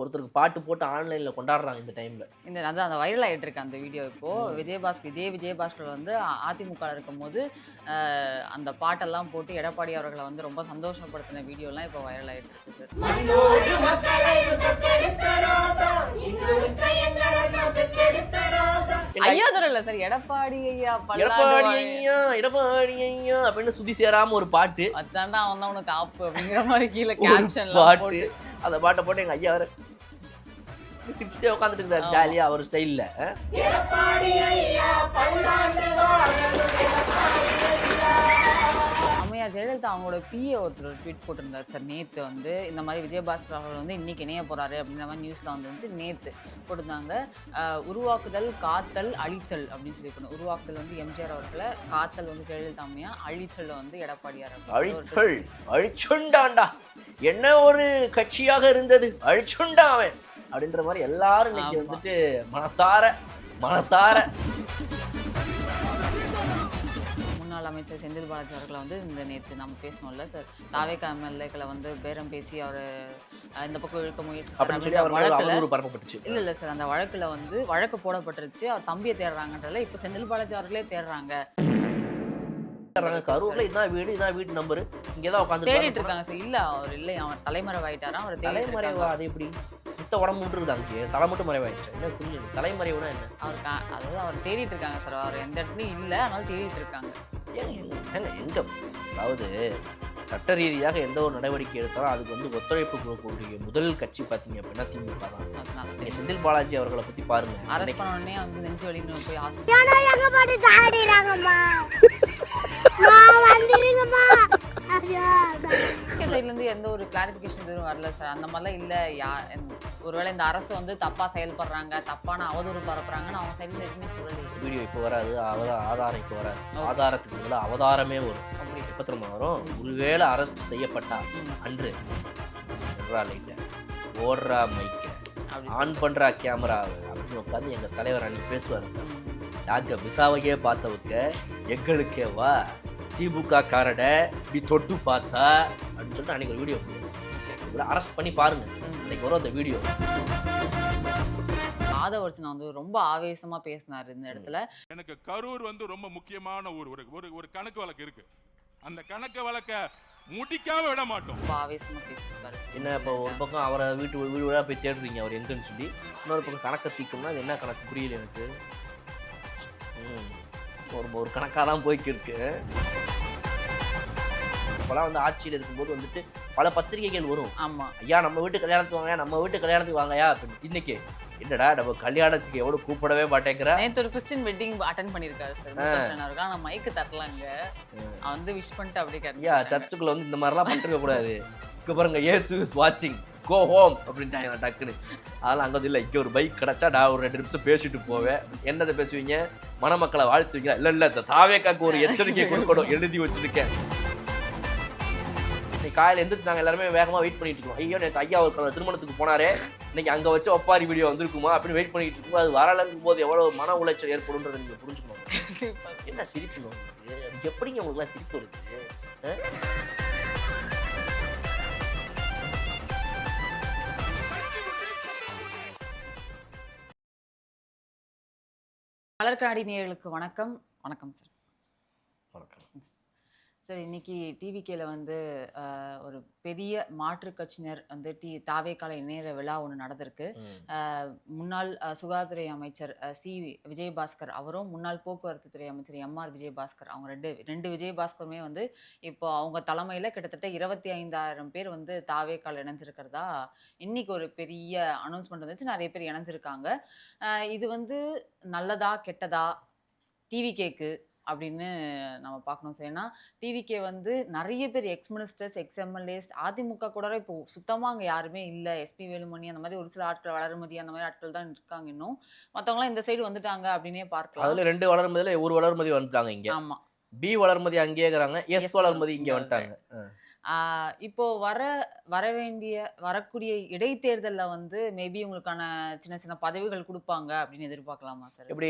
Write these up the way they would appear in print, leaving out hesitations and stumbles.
ஒருத்தருக்கு பாட்டு போட்டு ஆன்லைன்ல கொண்டாடுறாங்க இந்த டைம்ல. அதான் அந்த வைரல் ஆயிட்டு இருக்கு அந்த வீடியோ இப்போ. விஜயபாஸ்கர் வந்து அதிமுக இருக்கும்போது அந்த பாட்டெல்லாம் போட்டு எடப்பாடி அவர்களை வந்து ரொம்ப சந்தோஷப்படுத்தின வீடியோலாம் இப்போ வைரல் ஆயிட்டு இருக்கு சார். ஐயா இல்ல சார், எடப்பாடி ஐயா அப்படின்னு சுத்தி சேராம ஒரு பாட்டு வச்சாண்டா அவன் தான் உனக்கு ஆப்பு அப்படிங்கிற மாதிரி கீழே கேப்ஷன்லாம் போட்டு அந்த பாட்டை போட்டு எங்க ஐயா வர சிரிச்சுட்டே உட்காந்துட்டு இருந்தாரு ஜாலியா அவர் ஸ்டைல்ல. அம்மையா ஜெயலலிதா அவங்களோட பிஏ ஒருத்தர் ட்வீட் போட்டிருந்தார் சார் நேற்று வந்து இந்த மாதிரி விஜயபாஸ்கர் அவர்கள் வந்து இன்னைக்கு இணைய போறாரு அப்படின்ற மாதிரி நியூஸ்லாம் வந்துருந்துச்சு. நேற்று போட்டிருந்தாங்க உருவாக்குதல் காத்தல் அழித்தல் அப்படின்னு சொல்லி போனோம். உருவாக்குதல் வந்து எம்ஜிஆர் அவர்களை, காத்தல் வந்து ஜெயலலிதா அம்மையா, அழித்தல் வந்து எடப்பாடியார். அழித்தல் அழிச்சுண்டாண்டா என்ன ஒரு கட்சியாக இருந்தது அழிச்சுண்டா அவன் அப்படின்ற மாதிரி எல்லாரும் இன்னைக்கு வந்துட்டு மனசார முன்னாள் அமைச்சர் செந்தில் பாலாஜி அவர்களை வந்து இந்த நேற்று நம்ம பேசணும்ல சார், தாவேகா எம்எல்ஏக்களை வந்து பேரம் பேசி அவர் இந்த பக்கம் இழுக்க முயற்சி இல்ல சார், அந்த வழக்குல வந்து வழக்கு போடப்பட்டுருச்சு. அவர் தம்பியை தேடுறாங்கன்றதுல இப்ப செந்தில் பாலாஜி அவர்களே தேடுறாங்க. கரூர்ல இதான் வீட்டு நம்பர் இங்கதான் உட்காந்து தேடிட்டு இருக்காங்க சார். இல்ல அவர் இல்லை, அவர் தலைமறைவாயிட்டாராம். அவர் தலைமறைவா? அது எப்படி மொத்த உடம்பு இருக்குது அங்கே தலை மட்டும் மறைவாயிடுச்சு? என்ன புரியுது தலைமறைவுனா என்ன? அவருக்கு அதாவது அவர் தேடிட்டு இருக்காங்க சார். அவர் எந்த இடத்துலயும் இல்லை, அதனால தேடிட்டு இருக்காங்க. எங்க அதாவது சட்ட ரீதியாக எந்த ஒரு நடவடிக்கை எடுத்தாலும் அதுக்கு வந்து ஒத்துழைப்பு கொடுக்கக்கூடிய முதல் கட்சி பார்த்தீங்க அப்படின்னா திமுக தான். செந்தில் பாலாஜி அவர்களை பத்தி பாருங்க, அரெஸ்ட் பண்ண உடனே வந்து நெஞ்சு வலின்னு போய் ஹாஸ்பிட்டல் சைட்ல இருந்து எந்த ஒரு கிளாரிபிகேஷன் எதுவும் வரல சார். அந்த மாதிரிலாம் இல்ல. ஒருவேளை இந்த அரசு வந்து தப்பா செயல்படுறாங்க, தப்பான அவதூறு பரப்புறாங்கன்னு அவங்க சைட்ல எதுவுமே சொல்லலை. வீடியோ இப்போ வராது, ஆதாரம் இப்போ வராது. ஆதாரத்துக்கு பதிலா அவதாரமே வரும். அப்படி எப்ப திரும்ப வரும்? ஒருவேளை அரெஸ்ட் செய்யப்பட்டா அன்று ஓடுறா மைக்க ஆன் பண்றா கேமரா அப்படின்னு உட்காந்து எங்க தலைவர் அன்னைக்கு பேசுவாரு. டாக்டர் விசாவையே பார்த்தவங்க எங்களுக்கே வா திமுக காரட இப்படி தொட்டு பார்த்தா அப்படின்னு சொல்லிட்டு அன்னைக்கு ஒரு வீடியோ அரெஸ்ட் பண்ணி பாருங்க. இன்னைக்கு வரும் அந்த வீடியோ. ஆதவர்ஜுனா வந்து ரொம்ப ஆவேசமா பேசினாரு இந்த இடத்துல. எனக்கு கரூர் வந்து ரொம்ப முக்கியமான ஊர். ஒரு கணக்கு வழக்கு இருக்கு. அந்த கணக்கு வழக்க முடிக்காம விட மாட்டோம். ஆவேசமா பேசியிருக்காரு. என்ன இப்போ ஒரு பக்கம் அவரை வீடு போய் தேடுறீங்க அவர் எங்கன்னு சொல்லி, இன்னொரு பக்கம் கணக்கை தீக்கணும்னா அது என்ன கணக்கு புரியல எனக்கு. ஒரு கணக்காக தான் போய்க்கிருக்கு. இப்போலாம் வந்து ஆட்சியில் இருக்கும்போது வந்துட்டு பல பத்திரிகைகள் வரும். ஆமா, ஐயா நம்ம வீட்டு கல்யாணத்துக்கு வாங்கயா அப்படின்னு. இன்னைக்கு என்னடா நம்ம கல்யாணத்துக்கு எவ்வளவு கூப்பிடவே மாட்டேங்கிறா. நேற்று ஒரு கிறிஸ்டின் வெட்டிங் அட்டென்ட் பண்ணிருக்காரு சார். ஆனா மைக்கு தரலாங்க, அவன் வந்து விஷ் பண்ணிட்டு அப்படியே ஐயா சர்ச்சுக்குள்ள வந்து இந்த மாதிரிலாம் பண்ணிருக்க கூடாது. இங்க பாருங்க இயேசு இஸ் வாட்சிங் கோ ஹோம் அப்படின்ட்டாங்க டக்குன்னு. அதெல்லாம் அங்கே இல்லை, இங்கே ஒரு பைக் கிடச்சா நான் ஒரு 2 நிமிஷம் பேசிட்டு போவேன். என்னதை பேசுவீங்க? மணமக்களை வாழ்த்துவீங்க? இல்லை இந்த தாவேக்காக்கு ஒரு எச்சரிக்கை கொடுக்கணும் எழுதி வச்சிருக்கேன். இன்னைக்கு காலையில் எந்திரிச்சு நாங்கள் எல்லாருமே வேகமாக வெயிட் பண்ணிட்டு இருக்கோம். ஐயோ நேற்று ஐயா ஒரு திருமணத்துக்கு போனாரே, இன்னைக்கு அங்கே வச்சு ஒப்பாரி வீடியோ வந்திருக்குமா அப்படின்னு வெயிட் பண்ணிட்டு இருக்கோம். அது வரலங்கும் போது எவ்வளோ மன உளைச்சல் ஏற்படும்ன்றதை நீங்கள் புரிஞ்சுக்கணும். என்ன சிரிக்கணும்? எப்படிங்க உங்களுக்குலாம் சிரிப்பு வருது? மலர்காடி நேயர்களுக்கு வணக்கம். வணக்கம் சார். வணக்கம் சார். இன்னைக்கு டிவிகேல வந்து ஒரு பெரிய மாற்றுக் கட்சியினர் வந்து தாவேக்கால இணையற விழா ஒன்று நடந்திருக்கு. முன்னாள் சுகாதாரத்துறை அமைச்சர் விஜயபாஸ்கர் அவரும், முன்னாள் போக்குவரத்து துறை அமைச்சர் எம்ஆர் விஜயபாஸ்கர், அவங்க ரெண்டு விஜயபாஸ்கருமே வந்து இப்போ அவங்க தலைமையில் கிட்டத்தட்ட 25,000 பேர் வந்து தாவேக்கால இணைஞ்சிருக்கிறதா இன்னைக்கு ஒரு பெரிய அனௌன்ஸ்மெண்ட் வந்துச்சு. நிறைய பேர் இணைஞ்சிருக்காங்க. இது வந்து நல்லதா கெட்டதா டிவிகேக்கு அப்படின்னு நம்ம பார்க்கணும் சார். ஏன்னா டிவிகே வந்து நிறைய பேர் எக்ஸ் மினிஸ்டர்ஸ், எக்ஸ் எம்எல்ஏஸ், அதிமுக கூட இப்போ சுத்தமாக அங்கே யாருமே இல்லை. எஸ்பி வேலுமணி அந்த மாதிரி ஒரு சில ஆட்கள், வளர்மதி அந்த மாதிரி ஆட்கள் தான் இருக்காங்க. இன்னும் மற்றவங்களாம் இந்த சைடு வந்துட்டாங்க அப்படின்னே பார்க்கலாம். அதில் 2 வளர்மதியில் ஒரு வளர்மதி வந்துட்டாங்க இங்கே. ஆமாம், பி வளர்மதி அங்கேயே இருக்கிறாங்க, எஸ் வளர்மதி இங்கே வந்துட்டாங்க. இப்போ வரக்கூடிய இடைத்தேர்தலில் வந்து மேபி உங்களுக்கான சின்ன சின்ன பதவிகள் கொடுப்பாங்க அப்படின்னு எதிர்பார்க்கலாமா சார்? எப்படி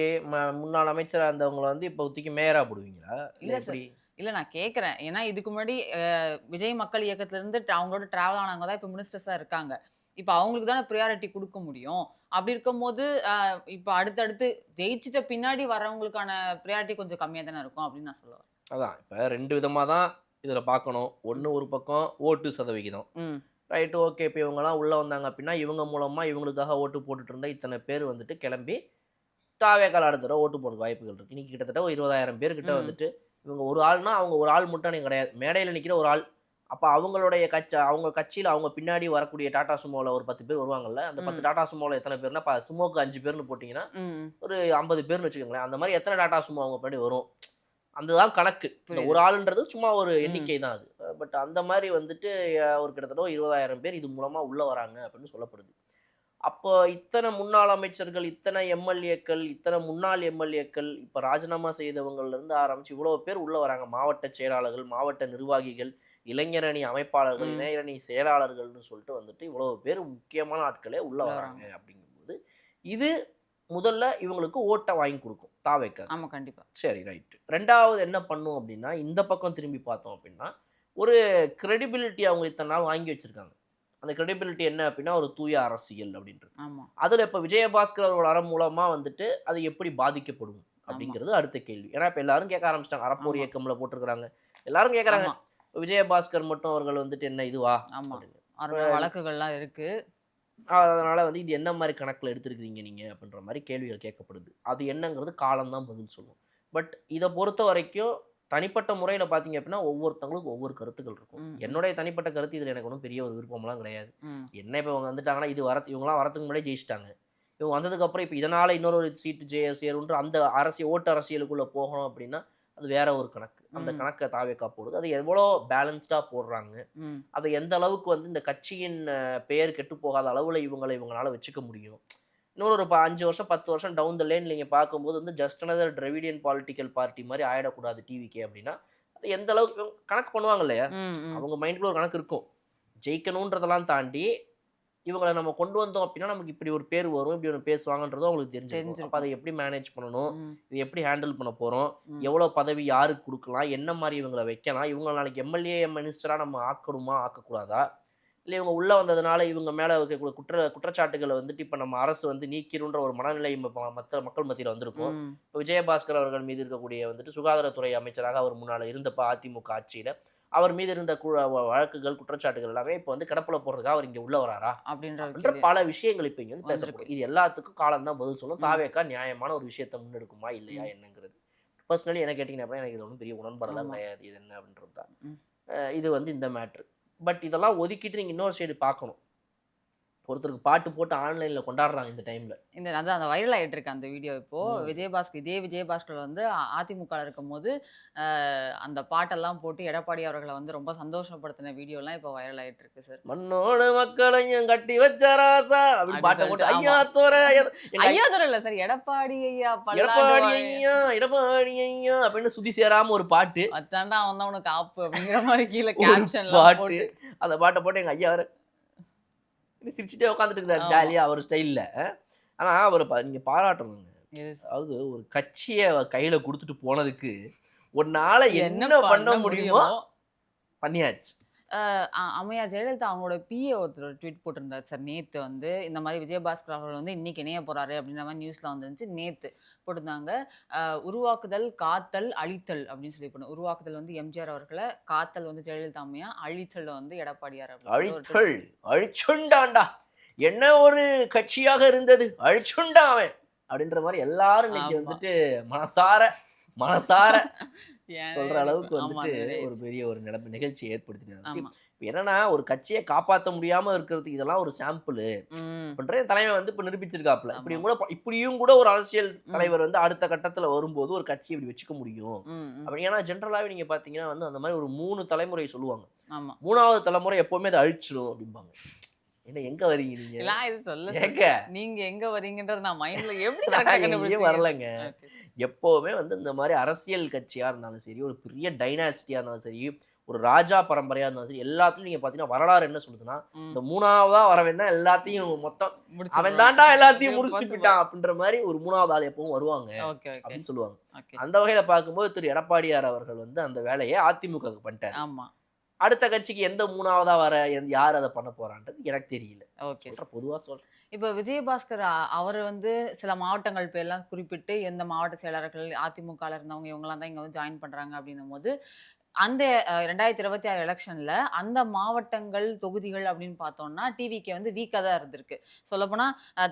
முன்னாள் அமைச்சராக இருந்தவங்களை வந்து இப்போ ஒத்திக்கு மேயரா போடுவீங்களா? இல்லை சார், இல்லை நான் கேட்குறேன். ஏன்னா இதுக்கு முன்னாடி விஜய் மக்கள் இயக்கத்திலேருந்து அவங்களோட ட்ராவல் ஆனவங்க தான் இப்போ மினிஸ்டர்ஸாக இருக்காங்க. இப்ப அவங்களுக்கு தானே ப்ரியாரிட்டி குடுக்க முடியும். அப்படி இருக்கும்போது, இப்ப அடுத்தடுத்து ஜெயிச்சுட்ட பின்னாடி வரவங்களுக்கான ப்ரியாரிட்டி கொஞ்சம் கம்மியா தானே இருக்கும் அப்படின்னு நான் சொல்ல வரேன். அதான் இப்ப 2 விதமா தான் இதுல பார்க்கணும். ஒண்ணு ஒரு பக்கம் ஓட்டு சதவிகிதம். ம். Right okay. இப்ப இவங்கலாம் உள்ள வந்தாங்க அப்படின்னா, இவங்க மூலமா இவங்களுக்காக ஓட்டு போட்டுட்டு இருந்த இத்தனை பேர் வந்துட்டு கிளம்பி தாவேக்கால அடுத்த தடவ ஓட்டு போடுறதுக்கு வாய்ப்புகள் இருக்கு. இன்னைக்கு கிட்டத்தட்ட ஒரு 20,000 பேர் கிட்ட ம். வந்துட்டு இவங்க ஒரு ஆள்னா, அவங்க ஒரு ஆள் மட்டும் அன்னைக்கு கிடையாது. மேடையில நிக்கிற ஒரு ஆள். அப்ப அவங்களுடைய அவங்க கட்சியில அவங்க பின்னாடி வரக்கூடிய டாடா சுமோல ஒரு 10 பேர் வருவாங்கல்ல. அந்த 10 ம். டாடா சுமோல எத்தனை பேர்னா, சுமோக்கு 5 பேர்ன்னு போட்டீங்கன்னா, ம். ஒரு 50 பேர்ன்னு வச்சுக்கோங்களேன். அந்த மாரி எத்தனை டாடா சுமோ அவங்க பின்னாடி வரும். அதுதான் கணக்கு. இந்த புரியுது. ஒரு ஆளுன்றது சும்மா ஒரு ம். எண்ணிக்கை தான் அது. பட் அந்த மாரி வந்துட்டு ஒரு கிட்டத்தட்ட ஒரு 20,000 பேர் இது மூலமா உள்ள வராங்க அப்படின்னு சொல்லப்படுது. அப்போ இத்தனை முன்னாள் அமைச்சர்கள், இத்தனை எம்எல்ஏக்கள், இத்தனை முன்னாள் எம்எல்ஏக்கள், இப்ப ராஜினாமா செய்தவங்கள்ல இருந்து ஆரம்பிச்சு இவ்வளவு பேர் உள்ள வராங்க. மாவட்ட செயலாளர்கள், மாவட்ட நிர்வாகிகள், இளைஞரணி அமைப்பாளர்கள், ம். இளைஞரணி செயலாளர்கள்னு சொல்லிட்டு வந்துட்டு இவ்வளவு பேர் முக்கியமான ஆட்களே உள்ள உள்ள வராங்க வராங்க. அப்படிங்கும்போது, இது முதல்ல இவங்களுக்கு ஓட்ட வாங்கி கொடுக்கும் தாவேக்கா. ஆமா, கண்டிப்பா. சரி ரைட். 2வது என்ன பண்ணும் அப்படின்னா, இந்த பக்கம் திரும்பி பார்த்தோம் அப்படின்னா, ஒரு கிரெடிபிலிட்டி அவங்க இத்தனை நாள் வாங்கி வச்சிருக்காங்க. அந்த கிரெடிபிலிட்டி என்ன அப்படின்னா, ஒரு தூய அரசியல் அப்படின்றது. ஆமா, அதுல இப்ப விஜயபாஸ்கர் அவர்கள் வர மூலமா வந்துட்டு அது எப்படி பாதிக்கப்படும் ஆமா, அப்படிங்கிறது அடுத்த கேள்வி. ஏன்னா இப்ப எல்லாரும் கேட்க ஆரம்பிச்சிட்டாங்க. அறப்போர் ஆமா, இயக்கம்ல போட்டிருக்கிறாங்க. எல்லாரும் கேட்கறாங்க. ஆமா, விஜயபாஸ்கர் மட்டும் அவர்கள் வந்துட்டு என்ன இதுவா ஆமா. அப்படின்னு. அருமையா வழக்குகள்லாம் இருக்கு. அதனால வந்து இது என்ன மாரி கணக்குல எடுத்திருக்கிறீங்க நீங்க அப்படின்ற மாரி கேள்விகள் கேட்கப்படுது. அது என்னங்கிறது காலம் தான் பதில் சொல்லும். பட் இத பொறுத்த வரைக்கும் தனிப்பட்ட முறையில பார்த்தீங்க அப்படின்னா, ஒவ்வொருத்தவங்களுக்கும் ஒவ்வொரு கருத்துக்கள் இருக்கும். ம். ம். என்னுடைய தனிப்பட்ட கருத்து இதுல எனக்கு ஒண்ணும் பெரிய ஒரு விருப்பம்லாம் கிடையாது. ம். என்ன இப்ப இவங்க வந்துட்டாங்கன்னா, இவங்கலாம் வரதுக்கு முன்னாடியே ஜெயிச்சுட்டாங்க. இவங்க வந்ததுக்கப்புறம் இப்ப இதனால இன்னொரு ஒரு சீட்டு சேருன்ற அந்த ஓட்டு அரசியலுக்குள்ள போகணும் அப்படின்னா, அது வேற ஒரு கணக்கு. அந்த ம். கணக்க தாவேக்கா போடுது. அது எவ்வளோ பேலன்ஸ்டா போடுறாங்க. ம். அது எந்த அளவுக்கு வந்து இந்த கட்சியின் பெயர் கெட்டுப் போகாத அளவுல இவங்களால வச்சுக்க முடியும். இன்னொரு ஒரு 5 வருஷம், 10 வருஷம் டவுன் த லைன் நீங்க பார்க்கும்போது வந்து just another Dravidian political party மாரி ஆயிடக்கூடாது டிவிகே அப்படின்னா, அது எந்த அளவுக்கு கணக்கு பண்ணுவாங்க இல்லையா? ம். ம். அவங்க மைண்ட்குள்ள ஒரு கணக்கு இருக்கும். ஜெயிக்கணுன்றதெல்லாம் தாண்டி, இவங்கள நம்ம கொண்டு வந்தோம் அப்படின்னா, நமக்கு இப்படி ஒரு பேர் வரும், இப்படி ஒண்ணு பேசுவாங்கன்றதும் அவங்களுக்கு தெரிஞ்சிருக்கும். அப்ப அத தெரிஞ்சிருக்கும். எப்படி மேனேஜ் பண்ணணும்? ம். இத எப்படி ஹேண்டில் பண்ண போறோம்? ம். எவ்வளோ பதவி யாருக்கு குடுக்கலாம்? என்ன மாரி இவங்கள வைக்கலாம்? இவங்கள நாளைக்கு எம்எல்ஏ, மினிஸ்டரா நம்ம ஆக்கணுமா? ஆக்கக்கூடாதா? இல்ல இவங்க உள்ள வந்ததுனால இவங்க மேல இருக்கக்கூடிய குற்றச்சாட்டுகள வந்துட்டு இப்ப நம்ம அரசு வந்து நீக்கிருன்ற ஒரு மனநிலை மக்கள் மத்தியில வந்திருக்கும். ம். இப்ப விஜயபாஸ்கர் அவர்கள் மீது இருக்கக்கூடிய வந்துட்டு சுகாதாரத்துறை அமைச்சராக அவர் முன்னால இருந்தப்ப அதிமுக ஆட்சியில, அவர் மீது இருந்த வழக்குகள், குற்றச்சாட்டுகள் எல்லாமே இப்ப வந்து கிடப்புல போடுறதுக்காக அவர் இங்க உள்ள வராரா? அப்படின்ற ஒரு அப்படின்ற கேள்வி பல விஷயங்கள் இப்ப இங்க வந்து வந்திருக்கு. பேசப்படும். இது எல்லாத்துக்கும் காலம் தான் பதில் சொல்லும். ம். தாவேக்கா நியாயமான ஒரு விஷயத்த முன்னெடுக்குமா? இல்லையா? ம். என்னங்கிறது. பர்சனலி என்ன கேட்டீங்கன்னா அப்படின்னா, எனக்கு இது ஒண்ணும் பெரிய உடன்பாடெல்லாம் ஆமா. கிடையாது. இது என்ன அப்படின்றது தான். ம். இது வந்து இந்த மேட்ரு. பட் இதெல்லாம் ஒதுக்கிட்டு நீங்க இன்னொரு சைடு பார்க்கணும். ஒருத்தருக்கு பாட்டு போட்டு ஆன்லைன்ல கொண்டாடுறாங்க இந்த டைம்ல. அதான் அந்த வைரல் ஆயிட்டு இருக்கு அந்த வீடியோ இப்போ. ம். இதே விஜயபாஸ்கர் வந்து அதிமுகல இருக்கும்போது, அ அந்த பாட்டெல்லாம் போட்டு எடப்பாடி அவர்கள வந்து ரொம்ப சந்தோஷப்படுத்தின வீடியோலாம் இப்போ வைரல் ஆயிட்டு இருக்கு சார். மண்ணோட மக்களையும் கட்டி வச்ச ராசா அப்படின்னு அப்படி பாட்ட போட்டு சொல்லிட்டு ஐயா ஆமா. தோர ஐயாதுரை இல்ல சார், எடப்பாடி ஐயா பல்லாண்டு எடப்பாடி வாழ்க. ஐயா எடப்பாடி ஐயா அப்படின்னு சுதி சேராம ஒரு பாட்டு வச்சாண்டா அவன் தான் உனக்கு ஆப்பு அப்படிங்கிற மாதிரி கீழே ஒரு கேப்ஷன்லாம் பாட்டு போட்டு. அந்த பாட்டை போட்டு எங்க ஐயா வர சிரிச்சுட்டே உட்காந்துட்டு இருந்தாரு ஆமா. ஜாலியா அவர் ஸ்டைல்ல. ஆனா அவர் நீங்க பாராட்டணுங்க. எது சார்? அதாவது ஒரு கட்சியை கையில கொடுத்துட்டு போனதுக்கு உன்னால என்ன என்ன பண்ண பண்ண முடியுமோ முடியுமோ பண்ணியாச்சு. அம்மையார் ஜெயலலிதா அவங்களோட பிஏ ஒருத்தர் ட்வீட் போட்டிருந்தார் சார் நேத்து வந்து, இந்த மாதிரி விஜயபாஸ்கர் அவர்கள் வந்து இன்னைக்கு இணைய போறாரு அப்படின்ற மாதிரி நியூஸ்ல வந்துருந்துச்சு. நேத்து போட்டிருந்தாங்க. உருவாக்குதல், காத்தல், அழித்தல் அப்படின்னு சொல்லி போடணும். உருவாக்குதல் வந்து எம்ஜிஆர் அவர்களை, காத்தல் வந்து ஜெயலலிதா அம்மையா, அழித்தல் வந்து எடப்பாடியார் அப்படின்னு ஒரு அழித்தல் அழிச்சுண்டான்டா என்ன ஒரு கட்சியாக இருந்தது அழிச்சுண்டா அவன் அப்படின்ற மாதிரி எல்லாரும் இன்னைக்கு ஆமா. வந்துட்டு மனசார ஏன் சொல்ற அளவுக்கு ஆமா, வந்துட்டு நிறைய ஒரு பெரிய ஒரு நிகழ்ச்சி ஏற்படுத்தினாங்க. ஆமா. என்னன்னா ஒரு கட்சியை காப்பாற்ற முடியாம இருக்கிறதுக்கு இதெல்லாம் ஒரு சாம்பிள் ம். அப்படின்ற தலைவன் வந்து இப்ப நிரூபிச்சிருக்காப்ல. ஆமா. இப்படியும் கூட ஒரு அரசியல் தலைவர் வந்து அடுத்த கட்டத்துல வரும்போது ஒரு கட்சி இப்படி வச்சுக்க முடியும் ம். ம். அப்படி. ஏன்னா ஜென்ரலாவே நீங்க பாத்தீங்கன்னா வந்து அந்த மாதிரி ஒரு 3 தலைமுறை சொல்லுவாங்க. ஆமா. 3வது தலைமுறை எப்பவுமே அதை அழிச்சிடும் அப்படிம்பாங்க. என்ன எங்க வரீங்க நீங்க? எல்லாம் இது சொல்ல ஏங்க நீங்க எங்க வரீங்கன்றது நான் மைண்ட்ல எப்படி நான் கரெக்டா எங்கேயும் கண்டுபிடிச்சீங்க? வரலங்க. Okay sir. எப்பவுமே வந்து இந்த மாதிரி அரசியல் கட்சியா இருந்தாலும் சரி, ஒரு பெரிய டைனாஸ்டியா இருந்தாலும் சரி, ஒரு ராஜா பரம்பரையா இருந்தாலும் சரி, எல்லாத்துலயும் நீங்க பாத்தீங்கன்னா வரலாறு என்ன சொல்லுதுன்னா, ம். இந்த 3வதா வரவன் தான் எல்லாத்தையும் மொத்தம் முடிச்சு அவன் விடுவாங்க. தாண்டா எல்லாத்தையும் இது முடிச்சுட்டு possible. போயிட்டான் அப்படின்ற மாதிரி ஒரு 3வது ஆள் எப்பவும் வருவாங்க ஓகே ஓகே அப்படின்னு சொல்லுவாங்க. ஓகே. அந்த வகையில பார்க்கும்போது திரு எடப்பாடியார் அவர்கள் வந்து அந்த வேலையை அதிமுகவுக்கு பண்ணிட்டாரு. ஆமா. அடுத்த கட்சிக்கு எந்த மூணாவதா யார் அதை பண்ண போறான்றது எனக்கு தெரியல. ஓகே. பொதுவா சொல்றேன். இப்ப விஜயபாஸ்கர் அவர் வந்து சில மாவட்டங்கள் பேர்லாம் குறிப்பிட்டு எந்த மாவட்ட செயலாளர்கள் அதிமுகல இருந்தவங்க இவங்கலாம் தான் இங்க வந்து ஜாயின் பண்றாங்க அப்படின்னும்போது, அந்த 2026 எலக்ஷன்ல அந்த மாவட்டங்கள், தொகுதிகள் அப்படின்னு பார்த்தோம்னா, டிவிகே வந்து வீக்கா தான் இருந்திருக்கு. சொல்லப்போனா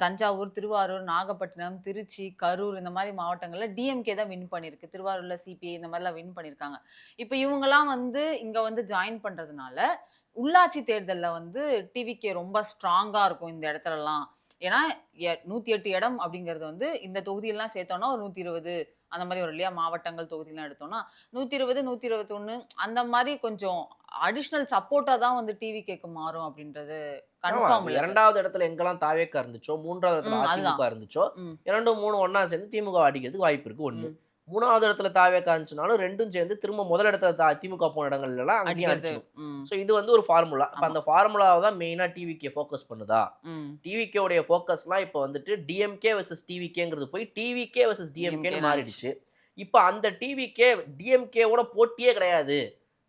தஞ்சாவூர், திருவாரூர், நாகப்பட்டினம், திருச்சி, கரூர் இந்த மாரி மாவட்டங்கள்ல டிஎம்கே தான் வின் பண்ணியிருக்கு. திருவாரூர்ல சிபிஐ இந்த மாரிலாம் வின் பண்ணியிருக்காங்க. இப்ப இவங்கலாம் வந்து இங்க வந்து ஜாயின் பண்றதுனால, உள்ளாட்சி தேர்தல்ல வந்து டிவிகே ரொம்ப ஸ்ட்ராங்கா இருக்கும் இந்த இடத்துலலாம். ஏன்னா 108 இடம் அப்படிங்கிறது வந்து இந்த தொகுதியெல்லாம் சேர்த்தோம்னா ஒரு 120 அந்த மாரி வரும் இல்லையா? மாவட்டங்கள், தொகுதிலாம் எடுத்தோம்னா 120, 121 அந்த மாரி கொஞ்சம் அடிஷனல் சப்போர்ட்டா தான் வந்து டிவிகேக்கு மாறும் அப்படின்றது கன்ஃபார்ம் இல்ல சார். 2வது இடத்துல எங்கெல்லாம் தாவேக்கா இருந்துச்சோ, 3வது இடத்துல அதுதான். அதிமுக இருந்துச்சோ, ம். 2, 3 ஒண்ணா சேர்ந்து திமுக அடிக்கிறதுக்கு வாய்ப்பு இருக்கு 1. ம். 3வது இடத்துல தாவேக்கா இருந்துச்சுனாலும் 2ம் சேர்ந்து திரும்ப முதல் இடத்துல திமுக போன இடங்கள்லாம் அங்கேயும் அடிக்கிறது. அடிச்சிடும். ம். ஸோ இது வந்து ஒரு ஃபார்முலா. அப்ப ஆமா. அந்த ஃபார்முலாவை தான் மெயினா டிவிகே ஃபோக்கஸ் பண்ணுதா? ம். டிவிகே உடைய ஃபோக்கஸ்லாம் இப்போ வந்துட்டு டிஎம்கே வெர்சஸ் டிவிகேங்கிறது போய் டிவிகே வெர்சஸ் டிஎம்கேன்னு மாறிடுச்சு. இப்போ அந்த டிவிகே டிஎம்கேவோட போட்டியே கிடையாது.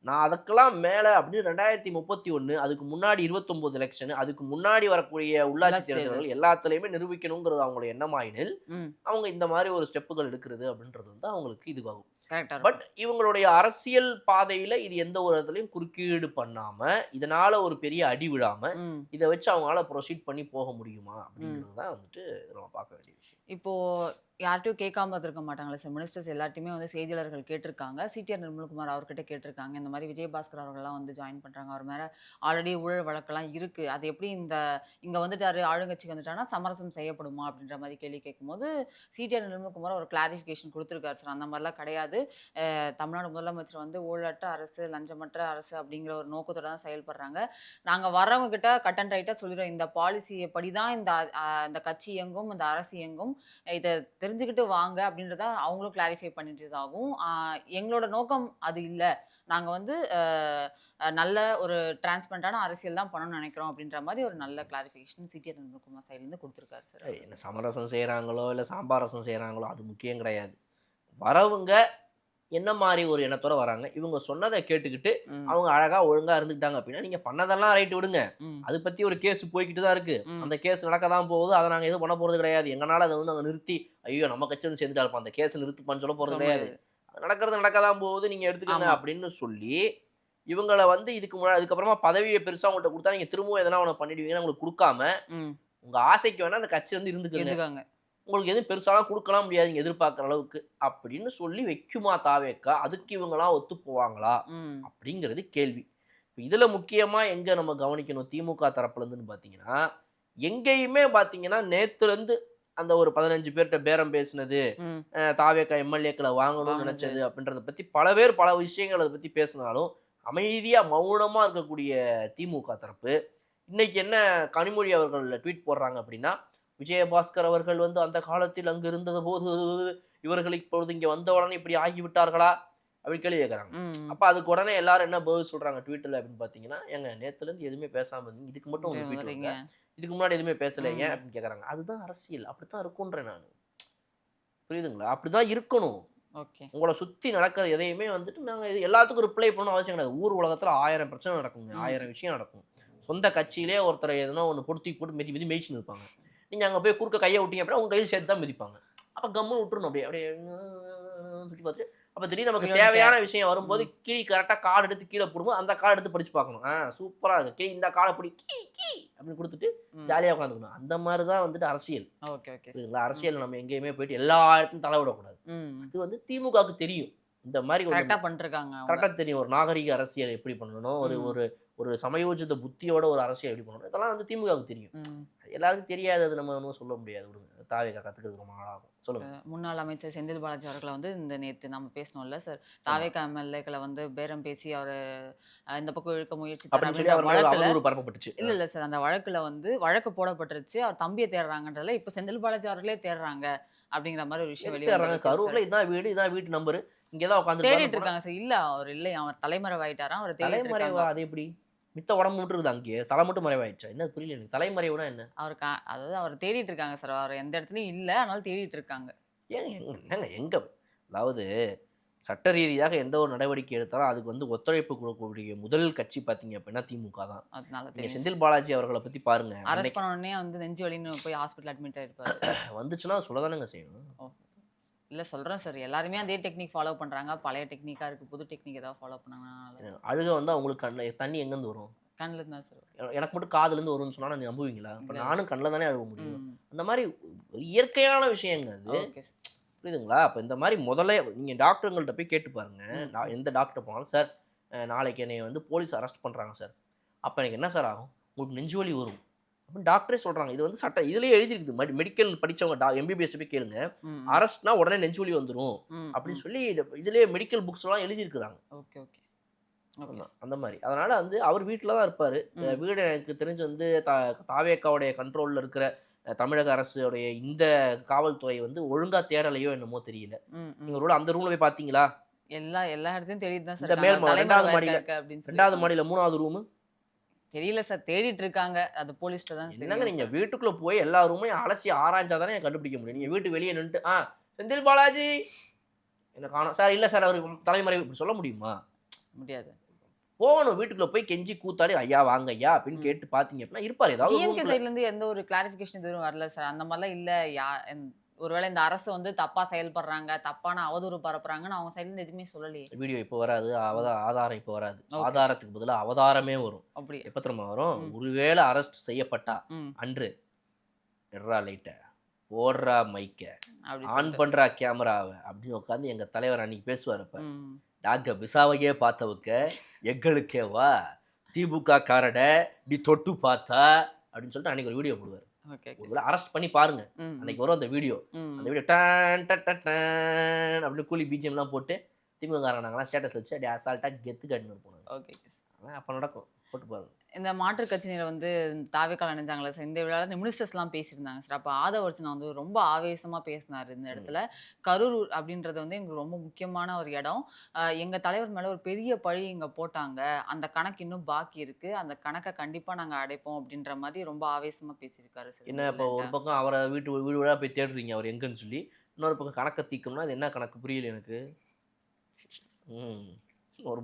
நான் அதுக்கெல்லாம் மேல அப்படின்னு 2031 அதுக்கு முன்னாடி 29 எலெக்ஷன் அதுக்கு முன்னாடி வரக்கூடிய உள்ளாட்சி தேர்தல்கள் எல்லாத்துலயுமே நிரூபிக்கணுங்கிறது அவங்களுடைய எண்ணமாயினில் ம். அவங்க இந்த மாதிரி ஒரு ஸ்டெப்புகள் எடுக்கிறது அப்படின்றது வந்து அவங்களுக்கு இதுவாகும். கரெக்ட்டா பட் இருக்கும். இவங்களுடைய அரசியல் பாதையில இது எந்த ஒரு இடத்துலயும் குறுக்கீடு பண்ணாம இதனால ஒரு பெரிய அடி விழாம ம். இதை வச்சு அவங்களால ப்ரொசீட் பண்ணி போக முடியுமா ம். அப்படிங்கிறது தான் வந்துட்டு நம்ம பார்க்க வேண்டிய விஷயம். இப்போ யார்ட்டயும் கேட்காம இருக்க மாட்டாங்களா சார்? மினிஸ்டர்ஸ் எல்லார்ட்டயுமே வந்து செய்தியாளர்கள் கேட்டிருக்காங்க. சிடிஆர் நிர்மல்குமார் அவர்கிட்ட கேட்டிருக்காங்க. இந்த மாரி விஜயபாஸ்கர் அவர்கள்லாம் வந்து ஜாயின் பண்றாங்க. அவர் மேல ஆல்ரெடி ஊழல் வழக்கெல்லாம் இருக்கு. அது எப்படி இங்க வந்துட்டாரு, ஆளுங்கட்சிக்கு வந்துட்டாருன்னா சமரசம் செய்யப்படுமா? அப்படின்ற மாரி கேள்வி கேட்கும்போது, சிடிஆர் நிர்மல்குமார் ஒரு கிளாரிஃபிகேஷன் குடுத்திருக்காரு சார். அந்த மாரிலாம் கிடையாது. தமிழ்நாடு முதலமைச்சர் வந்து ஊழலற்ற அரசு, லஞ்சமற்ற அரசு அப்படிங்கிற ஒரு நோக்கத்தோட தான் செயல்படுறாங்க. நாங்க வர்றவங்க கிட்ட கட் அண்ட் ரைட்டா சொல்லிடுறோம். இந்த பாலிசி படி தான் இந்த கட்சி இயங்கும், இந்த அரசு இயங்கும். இத தெரிஞ்சுக்கிட்டு வாங்க அப்படின்றத அவங்களும் கிளாரிஃபை பண்ணிட்டதாகவும், எங்களோட நோக்கம் அது இல்ல. நாங்க வந்து நல்ல ஒரு டிரான்ஸ்பரண்டான அரசியல் தான் பண்ணணும்னு நினைக்கிறோம் அப்படின்ற மாரி ஒரு நல்ல கிளாரிஃபிகேஷன் சிடிஆர் நிர்மல்குமார் சைடுலேருந்து குடுத்திருக்காரு சார். என்ன சமரசம் செய்றாங்களோ இல்ல சாம்பார் ரசம் செய்றாங்களோ அது முக்கியம் கிடையாது. வரவங்க என்ன மாரி ஒரு எண்ணத்தோட வராங்க. இவங்க சொன்னத கேட்டுக்கிட்டு ம். அவங்க அழகா ஒழுங்கா இருந்துக்கிட்டாங்க அப்படின்னா, நீங்க பண்ணதெல்லாம் ரைட் விடுங்க. ம். அது பத்தி ஒரு கேஸ் போய்க்கிட்டு தான் இருக்கு. ம். அந்த கேஸ் நடக்க தான் போகுது. அத நாங்க எதுவும் பண்ண போறது கிடையாது. எங்கனால அத வந்து நாங்க நிறுத்தி, ஐயோ! நம்ம கட்சி வந்து சேர்ந்துட்டாருப்பா அந்த கேஸ நிறுத்துப்பான்னு சொல்ல போறது சொல்ல கிடையாது. முடியாது. அது நடக்கிறது நடக்க தான் போகுது. நீங்க எடுத்துக்கங்க ஆமா. அப்படின்னு சொல்லி, இவங்கள வந்து அதுக்கப்புறமா பதவிய பெருசா அவங்கள்ட்ட குடுத்தா, நீங்க திரும்பவும் எதனா ஒண்ணு பண்ணிடுவீங்கன்னு அவங்களுக்கு குடுக்காம, ம். உங்க ஆசைக்கு வேணா அந்த கட்சி வந்து இருந்துக்குங்க. இருந்துக்காங்க. உங்களுக்கு எதுவும் பெருசாலாம் குடுக்கலாம் முடியாது நீங்க எதிர்பார்க்குற அளவுக்கு. அப்படின்னு சொல்லி வைக்குமா தாவேக்கா? அதுக்கு இவங்கலாம் ஒத்து போவாங்களா? ம். அப்படிங்கிறது கேள்வி. இப்ப இதுல முக்கியமா எங்க நம்ம கவனிக்கணும் திமுக தரப்புலருந்துன்னு பார்த்தீங்கன்னா, எங்கேயுமே பார்த்தீங்கன்னா, நேத்துலருந்து அந்த ஒரு 15 பேர்ட்ட பேரம் பேசினது, ம். தாவேக்கா எம்எல்ஏக்கள வாங்கணும்னு வாங்குனது. நினைச்சது அப்படின்றத பத்தி பல பேர் பல விஷயங்கள் அத பத்தி பேசினாலும், அமைதியா மௌனமா இருக்கக்கூடிய திமுக தரப்பு, இன்னைக்கு என்ன கனிமொழி அவர்கள் ட்வீட் போடுறாங்க அப்படின்னா, விஜயபாஸ்கர் அவர்கள் வந்து அந்த காலத்தில் அங்கு இருந்தபோது இவர்கள் இப்பொழுது இங்க வந்தவுடனே இப்படி ஆகிவிட்டார்களா? அப்படின்னு கேள்வி கேட்குறாங்க. ம். அப்ப அதுக்கு உடனே எல்லாரும் என்ன பதில் சொல்றாங்க ட்வீட்ல அப்படின்னு பார்த்தீங்கன்னா, ஏங்க நேத்துலேருந்து எதுவுமே பேசாம இருந்தீங்க. இதுக்கு மட்டும் ஒரு ட்வீட் வரீங்க. வருதா? இதுக்கு முன்னாடி எதுவுமே பேசல ஏன் ம். அப்படின்னு கேட்குறாங்க. அதுதான் அரசியல். அப்படித்தான் இருக்கும்ன்றேன் நானு. புரியுதுங்களா? அப்படிதான் இருக்கணும். ஓகே. உங்கள சுத்தி நடக்கிறது எதையுமே வந்துட்டு நாங்க இது எல்லாத்துக்கும் ரிப்ளை பண்ணணும்னு அவசியம் கிடையாது. ஊர் உலகத்துல 1000 பிரச்சனை நடக்குங்க. ம். 1000 விஷயம் நடக்கும். சொந்த கட்சியிலே ஒருத்தர எதுனா ஒண்ணு பொறுத்தி போட்டு மிதி மிதி மிதிச்சுன்னு இருப்பாங்க. நீங்க அங்க போய் குறுக்க கைய விட்டீங்க அப்படின்னா, உங்க கையில சேர்த்து தான் மிதிப்பாங்க. அப்ப கம்முன்னு விட்டுறணும் அப்படியே. அப்படியே சுத்தி பார்த்துட்டு, அப்ப திடீர்னு நமக்கு தேவையான விஷயம் வரும்போது கிளி கரெக்ட்டா கார்டு எடுத்து கீழ போடும்போது, அந்த கார்டு எடுத்து படிச்சு பார்க்கணும். சூப்பரா இருக்கு. கிளி இந்த கார்ட பிடி அப்படின்னு குடுத்துட்டு ம். ஜாலியா உட்காந்துக்கணும். அந்த மாரி தான் வந்துட்டு அரசியல். Okay, okay sir. புரியுதுங்களா? அரசியல்ல நம்ம எங்கேயுமே போயிட்டு எல்லா இடத்துலயும் தலையிடக்கூடாது. ம். இது வந்து திமுகவுக்கு தெரியும். இந்த மாரி ஒரு கரெக்ட்டா பண்ணிருக்காங்க அவங்க. கரெக்டா தெரியும். ஒரு நாகரீக அரசியல் எப்படி பண்ணணும்? ஒரு ம். ஒரு ஒரு சமயோஜித புத்தியோட ஒரு அரசியல் எப்படி பண்ணணும்? இதெல்லாம் வந்து திமுகவுக்கு தெரியும். ம். எல்லாருக்கும் தெரியாதது நம்ம ஒண்ணும் சொல்ல முடியாது விடுங்க. தாவேக்கா கத்துக்கிறதுக்கு ரொம்ப நாள் ஆகும். சொல்லுங்க. முன்னாள் அமைச்சர் செந்தில் பாலாஜி அவர்களை வந்து நேத்து நம்ம பேசணும்ல சார். ஆமா. தாவேக்கா எம்எல்ஏக்களை வந்து பேரம் பேசி அவரு இந்த பக்கம் இழுக்க முயற்சித்தார் அப்படின்னு சொல்லி அப்படின்ற அவர் மேல ஒரு வழக்குல அவதூறு பரப்பப்பட்டுச்சு. இல்ல சார். அந்த வழக்குல வந்து வழக்கு போடப்பட்டுருச்சு. அவர் தம்பியை தேடுறாங்கன்றதுல இப்ப செந்தில் பாலாஜி அவர்களே தேடுறாங்க அப்படிங்கிற மாதிரி ஒரு விஷயம் வெளியே எதுக்கு வர்றாங்க? வந்திருக்கு கரூர்ல சார். இதான் வீடு, இதான் வீட்டு நம்பரு. இங்க தான் உட்காந்துருப்பாருன்னு தேடிட்டு போனா இருக்காங்க சார். இல்ல அவர் இல்லை, அவர் தலைமறைவாயிட்டாராம். அவர் தேடிட்டு தலைமறைவா? இருக்காங்க. அது எப்படி? மித்த உடம்பு மட்டும் இருக்குது அங்கேயே. தலை மட்டும் மறைவாயிடுச்சா? என்ன புரியல எனக்கு. தலைமறைவுனா என்ன? அவர் அதாவது அவர் தேடிட்டு இருக்காங்க சார். அவர் எந்த இடத்துலயும் இல்ல. அதனால தேடிட்டு இருக்காங்க. ஏங்க என்னங்க எங்க? அதாவது சட்ட ரீதியாக எந்த ஒரு நடவடிக்கை எடுத்தாலும் அதுக்கு வந்து ஒத்துழைப்பு கொடுக்கக்கூடிய முதல் கட்சி பார்த்தீங்க அப்படின்னா திமுக தான். அதனால நீங்க தெரியும். செந்தில் பாலாஜி அவர்களை பத்தி பாருங்க. அரெஸ்ட் பண்ண உடனே வந்து நெஞ்சு வலின்னு போய் ஹாஸ்பிட்டல் அட்மிட் ஆயிருப்பாரு. வந்துச்சுன்னா சொல்லதானங்க செய்யணும். ஓ, இல்ல சொல்றேன் சார், எல்லாருமே அதே டெக்னிக் ஃபாலோ பண்றாங்க. பழைய டெக்னிக்கா இருக்கு, புது டெக்னிக் ஏதாவது ஃபாலோ பண்ணாங்கன்னா அழுக வந்து அவங்களுக்கு தண்ணி எங்கேருந்து வரும்? கண்ணில் இருந்தா சார். எனக்கு மட்டும் காதுலேருந்து வரும்னு சொன்னா நான் நம்புவீங்களா? இப்போ இல்ல. நானும் கண்ணில் தானே அழுக முடியும். ம். அந்த மாதிரி ஒரு இயற்கையான விஷயங்க அது. Okay sir. புரியுதுங்களா? அப்போ இந்த மாதிரி முதல்ல நீங்கள் டாக்டருங்கள்ட்ட போய் கேட்டு பாருங்க. ம். எந்த டாக்டர் போனாலும் சார் நாளைக்கு என்னை வந்து போலீஸ் அரெஸ்ட் பண்ணுறாங்க சார், அப்போ எனக்கு என்ன சார் ஆகும்? உங்களுக்கு நெஞ்சு வலி வரும் அப்படின்னு டாக்டரே சொல்கிறாங்க. இது வந்து சட்ட இதுலேயே எழுதிருக்குது. மெடிக்கல் படித்தவங்க எம்பிபிஎஸ் போய் கேளுங்க. ம். அரெஸ்ட்னா உடனே நெஞ்சு வலி வந்துடும் ம். அப்படின்னு சொல்லி இதுலேயே மெடிக்கல் புக்ஸ்லாம் எழுதியிருக்கிறாங்க. Okay okay okay. அந்த மாதிரி அதனால வந்து அவர் வீட்டில் தான் இருப்பார். ம். வீடு எனக்கு தெரிஞ்சு வந்து தாவேக்காவுடைய கண்ட்ரோலில் இருக்கிற தமிழக அரசுடைய இந்த காவல்துறை வந்து ஒழுங்கா தேடலையோ என்னமோ தெரியல. ம். ம். நீங்க ஒரு அந்த ரூம்ல போய் பார்த்தீங்களா? எல்லா இடத்தையும் தேடிட்டு தான் சார் இந்த மேல் இருக்காங்க. ரெண்டாவது தலைமறைவா மாடியில இருக்க அப்படின்னு சொல்லி ரெண்டாவது மாடியில மூணாவது ரூமு தெரியல சார், தேடிட்டு இருக்காங்க. அது போலீஸ்ல தான் என்னங்க? தெரியும் நீங்க சார். வீட்டுக்குள்ள போய் எல்லா ரூமையும் அலசி ஆராய்ஞ்சாதானே கண்டுபிடிக்க முடியும். நீங்க வீட்டு வெளியே நின்றுட்டு செந்தில் பாலாஜி என்ன காணோம் சார், இல்ல சார் அவருக்கு தலைமறைவு இப்படி சொல்ல முடியுமா? முடியாது. போகணும் வீட்டுக்குள்ள போய் கெஞ்சி கூத்தாடி ஐயா வாங்க ஐயா அப்படின்னு ம். கேட்டு பாத்தீங்க அப்படின்னா இருப்பாரு ஏதாவது ஒரு டிஎம்கே roomல. சைடுல இருந்து எந்த ஒரு கிளாரிஃபிகேஷன் எதுவும் வரல சார். அந்த மாதிரிலாம் இல்ல. ஒருவேளை இந்த அரசு வந்து தப்பா செயல்படுறாங்க, தப்பான அவதூறு பரப்புறாங்கன்னு அவங்க சைடுல இருந்து எதுவுமே சொல்லலையே. வீடியோ இப்போ வராது, ஆதாரம் இப்போ வராது. Okay. ஆதாரத்துக்கு பதிலா அவதாரமே வரும். அப்படி. எப்ப தெரியுமா வரும்? ம். ஒருவேளை அரெஸ்ட் செய்யப்பட்டா ம். அன்று எட்ரா லைட்ட ஓடுறா மைக்க அப்படி ஆன் சொல்லிட்டு. பண்றா கேமராவை அப்படின்னு உட்காந்து எங்க தலைவர் அன்னைக்கு பேசுவார். இப்ப ம். டாக்டர் பிசாவையே பார்த்தவக்க எங்களுக்கேவா திமுக காரட நீ தொட்டு பார்த்தா அப்படின்னு சொல்லிட்டு அன்னைக்கு ஒரு வீடியோ போடுவார். Okay okay. ஒருவேளை அரெஸ்ட் பண்ணி பாருங்க, ம். அன்னைக்கு வரும் அந்த வீடியோ. ம். அந்த வீடியோ டான் டன் டன் டன் அப்படின்னு கூலி பிஜிஎம்லாம் போட்டு திமுக காரனாங்கலாம் ஸ்டேட்டஸ் வச்சு அப்படியே அசால்ட்டாக கெத்து காட்டின்னு போனாங்க. Okay okay. அதான் அப்போ நடக்கும். போட்டு பாருங்க. இந்த மாற்றுக் கட்சியினர் வந்து தாவேக்கால இணைஞ்சாங்களே சார், இந்த விழாவில் மினிஸ்டர்ஸ்லாம் பேசியிருந்தாங்க சார். அப்போ ஆதவர்ஜுனா வந்து ரொம்ப ஆவேசமாக பேசினார் இந்த இடத்துல. கரூர் அப்படின்றது வந்து எங்களுக்கு ரொம்ப முக்கியமான ஒரு இடம். எங்கள் தலைவர் மேலே ஒரு பெரிய பழி இங்கே போட்டாங்க, அந்த கணக்கு இன்னும் பாக்கி இருக்குது, அந்த கணக்கை கண்டிப்பாக நாங்கள் அடைப்போம் அப்படின்ற மாதிரி ரொம்ப ஆவேசமாக பேசியிருக்காரு சார். என்ன இப்போ ஒரு பக்கம் அவரை வீடு வீடாக போய் தேடுறீங்க அவர் எங்கன்னு சொல்லி, இன்னொரு பக்கம் கணக்கை தீக்கணும்னா அது என்ன கணக்கு புரியல எனக்கு.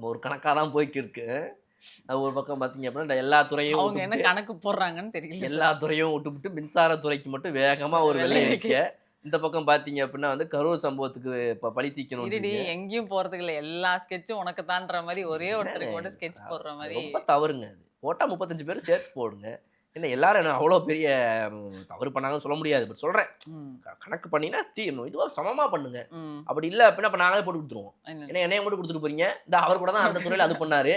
ஒரு கணக்காக தான் போய்க்கு இருக்கு. அது ஒரு பக்கம் பார்த்தீங்க அப்படின்னா எல்லா துறையும் அவங்க என்ன கணக்கு போடுறாங்கன்னு தெரியல. எல்லா துறையும் விட்டுவிட்டு மின்சாரத்துறைக்கு மட்டும் வேகமா ஒரு வெள்ளை வைக்க, இந்த பக்கம் பார்த்தீங்க அப்படின்னா வந்து கரூர் சம்பவத்துக்கு இப்போ பழி தீக்கணும். இருடி எங்கேயும் போறதுக்கு இல்லை, எல்லா ஸ்கெட்சும் உனக்கு தான்ற மாதிரி ஒரே ஒருத்தருக்கு மட்டும் ஸ்கெட்ச் போடுற மாதிரி. ரொம்ப தவறுங்க அது. போட்டால் 35 பேர் சேர்த்து போடுங்க. என்ன எல்லாரும் என்ன அவ்வளோ பெரிய தவறு பண்ணாங்கன்னு சொல்ல முடியாது. பட் சொல்கிறேன், கணக்கு பண்ணினா தீரணும், இதுவாக சமமாக பண்ணுங்க. அப்படி இல்லை அப்படின்னா இப்போ நாங்களே போட்டு கொடுத்துருவோம். ஏன்னா என்னைய மட்டும் கொடுத்துட்டு போறீங்க, இந்த அவர் கூட தான் அந்த துறையில் அது பண்ணாரு